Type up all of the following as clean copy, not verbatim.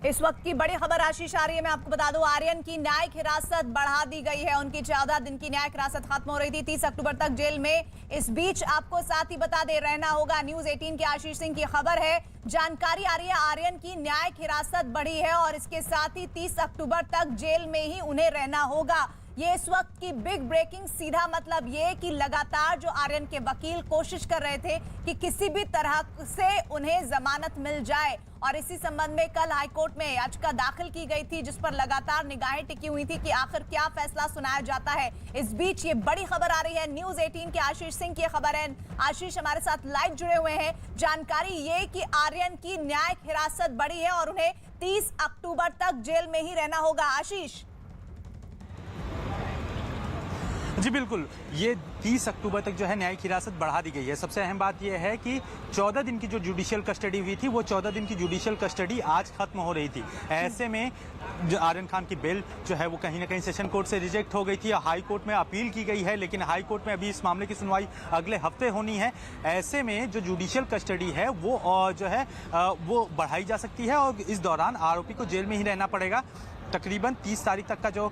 इस वक्त की बड़ी खबर आशीष आ रही है। मैं आपको बता दूं, आर्यन की न्यायिक हिरासत बढ़ा दी गई है। उनकी 14 दिन की न्यायिक हिरासत खत्म हो रही थी, 30 अक्टूबर तक जेल में। इस बीच आपको साथ ही बता दे रहना होगा, न्यूज 18 के आशीष सिंह की खबर है। जानकारी आ रही है आर्यन की न्यायिक हिरासत बढ़ी है और इसके साथ ही 30 अक्टूबर तक जेल में ही उन्हें रहना होगा। ये इस वक्त की बिग ब्रेकिंग। सीधा मतलब ये कि लगातार जो आर्यन के वकील कोशिश कर रहे थे कि किसी भी तरह से उन्हें जमानत मिल जाए, और इसी संबंध में कल हाईकोर्ट में याचिका दाखिल की गई थी, जिस पर लगातार निगाहें टिकी हुई थी कि आखिर क्या फैसला सुनाया जाता है। इस बीच ये बड़ी खबर आ रही है, न्यूज 18 के आशीष सिंह की खबर है। आशीष हमारे साथ लाइव जुड़े हुए हैं। जानकारी ये कि आर्यन की न्यायिक हिरासत बढ़ी है और उन्हें 30 अक्टूबर तक जेल में ही रहना होगा। आशीष जी बिल्कुल, ये 30 अक्टूबर तक जो है न्यायिक हिरासत बढ़ा दी गई है। सबसे अहम बात यह है कि 14 दिन की जो जुडिशियल कस्टडी हुई थी, वो 14 दिन की जुडिशियल कस्टडी आज खत्म हो रही थी। ऐसे में जो आर्यन खान की बेल जो है वो कहीं ना कहीं सेशन कोर्ट से रिजेक्ट हो गई थी। हाई कोर्ट में अपील की गई है, लेकिन हाई कोर्ट में अभी इस मामले की सुनवाई अगले हफ्ते होनी है। ऐसे में जो जुडिशियल कस्टडी है वो जो है वो बढ़ाई जा सकती है और इस दौरान आरोपी को जेल में ही रहना पड़ेगा। तकरीबन 30 तारीख तक का जो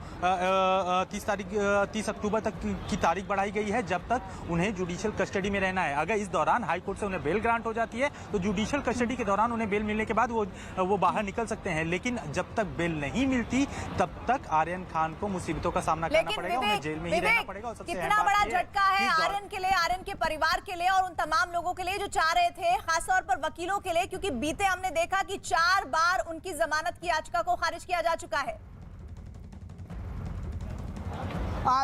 30 अक्टूबर तक की तारीख बढ़ाई गई है, जब तक उन्हें जुडिशियल कस्टडी में रहना है। अगर इस दौरान हाई कोर्ट से उन्हें बेल ग्रांट हो जाती है तो जुडिशियल कस्टडी के दौरान उन्हें बेल मिलने के बाद वो बाहर निकल सकते हैं। लेकिन जब तक बेल नहीं मिलती तब तक आर्यन खान को मुसीबतों का सामना करना पड़ेगा, उन्हें जेल में ही रहना पड़ेगा। और सबसे कितना बड़ा झटका है आर्यन के लिए, आर्यन के परिवार के लिए और उन तमाम लोगों के लिए जो चाह रहे थे, खासतौर पर वकीलों के लिए, क्योंकि बीते हमने देखा कि 4 बार उनकी जमानत की याचिका को खारिज किया जा चुका है।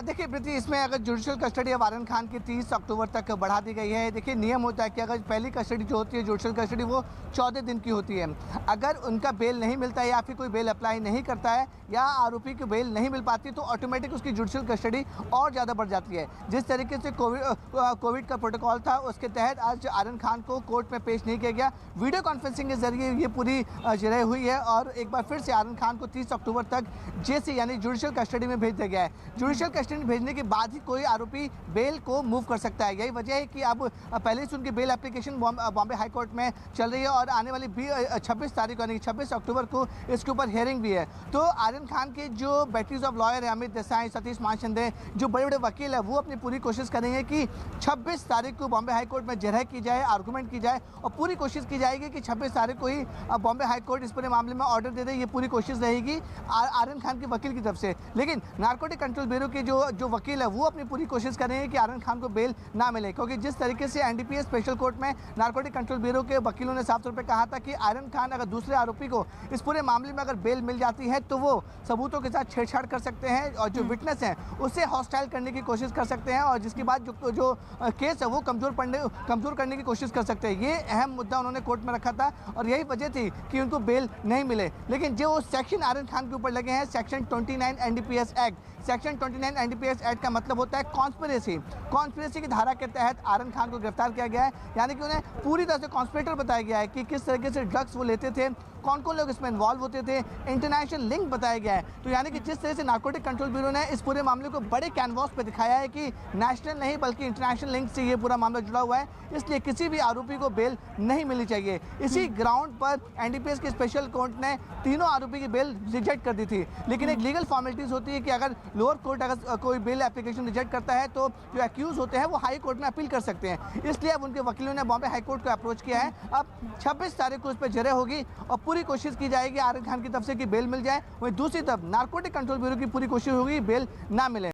देखिए प्रीति, इसमें अगर जुडिशियल कस्टडी अब आर्यन खान की 30 अक्टूबर तक बढ़ा दी गई है। देखिए नियम होता है कि अगर पहली कस्टडी जो होती है जुडिशियल कस्टडी, वो 14 दिन की होती है। अगर उनका बेल नहीं मिलता है या फिर कोई बेल अप्लाई नहीं करता है या आरोपी की बेल नहीं मिल पाती तो ऑटोमेटिक उसकी जुडिशियल कस्टडी और ज़्यादा बढ़ जाती है। जिस तरीके से कोविड का प्रोटोकॉल था, उसके तहत आज आर्यन खान को कोर्ट में पेश नहीं किया गया। वीडियो कॉन्फ्रेंसिंग के जरिए ये पूरी जरह हुई है और एक बार फिर से आर्यन खान को 30 अक्टूबर तक जेसी यानी जुडिशियल कस्टडी में भेज दिया गया है। जुडिशियल कस्टडी भेजने के बाद ही कोई आरोपी बेल को मूव कर सकता है। यही वजह है कि अब पहले से उनकी bail application Bombay high court में चल रही है और आने वाली 26 तारीख यानी 26 अक्टूबर को इसके ऊपर हियरिंग भी है। तो आर्यन खान के जो बैटरीज ऑफ लॉयर है, अमित देसाई, सतीश महाशिंदे, जो बड़े बड़े वकील है, वो अपनी पूरी कोशिश करेंगे कि 26 तारीख को बॉम्बे हाई कोर्ट में जरह की जाए, आर्गूमेंट की जाए और पूरी कोशिश की जाएगी कि 26 तारीख को ही बॉम्बे हाई कोर्ट इस पूरे मामले में ऑर्डर दे दे। ये पूरी कोशिश रहेगी आर्यन खान के वकील की तरफ से। लेकिन नारकोटिक कंट्रोल ब्यूरो के जो वकील है वो अपनी पूरी कोशिश करेंगे कि आर्यन खान को बेल ना मिले, क्योंकि जिस तरीके से एनडीपीएस स्पेशल कोर्ट में नारकोटिक कंट्रोल ब्यूरो के वकीलों ने साफ तौर पे कहा था कि आर्यन खान अगर दूसरे आरोपी को इस पूरे मामले में अगर बेल मिल जाती है तो वो सबूतों के साथ छेड़छाड़ कर सकते हैं और जो विटनेस हैं उससे हॉस्टाइल करने की कोशिश कर सकते हैं और जिसके बाद जो केस है वो कमजोर करने की कोशिश कर सकते हैं। ये अहम मुद्दा उन्होंने कोर्ट में रखा था और यही वजह थी कि उनको बेल नहीं मिले। लेकिन जो सेक्शन आर्यन खान के ऊपर लगे हैं, section 29 NDPS act, section 29 NDPS act का मतलब होता है कॉन्स्पिरेसी की धारा के तहत आर्यन खान को गिरफ्तार किया गया है। यानी कि उन्हें पूरी तरह से कॉन्स्पिरेटर बताया गया है कि किस तरीके से ड्रग्स वो लेते थे, कौन कौन लोग इसमें इन्वॉल्व होते थे, इंटरनेशनल लिंक बताया गया है। तो यानी कि जिस तरह से नारकोटिक कंट्रोल ब्यूरो ने इस पूरे मामले को बड़े कैनवास पे दिखाया है कि नेशनल नहीं बल्कि इंटरनेशनल लिंक से ये पूरा मामला जुड़ा हुआ है, इसलिए किसी भी आरोपी को बेल नहीं मिलनी चाहिए। इसी ग्राउंड पर एनडीपीएस की स्पेशल कोर्ट ने तीनों आरोपी की बेल रिजेक्ट कर दी थी। लेकिन एक लीगल फॉर्मेलिटीज होती है कि अगर लोअर कोर्ट अगर कोई बेल एप्लीकेशन रिजेक्ट करता है तो जो एक्यूज होते हैं वो हाई कोर्ट में अपील कर सकते हैं। इसलिए अब उनके वकीलों ने बॉम्बे हाई कोर्ट को अप्रोच किया है। अब 26 तारीख को उस पर जरह होगी और पूरी कोशिश की जाएगी आर्यन खान की तरफ से कि बेल मिल जाए। वहीं दूसरी तरफ नारकोटिक कंट्रोल ब्यूरो की पूरी कोशिश होगी बेल ना मिले।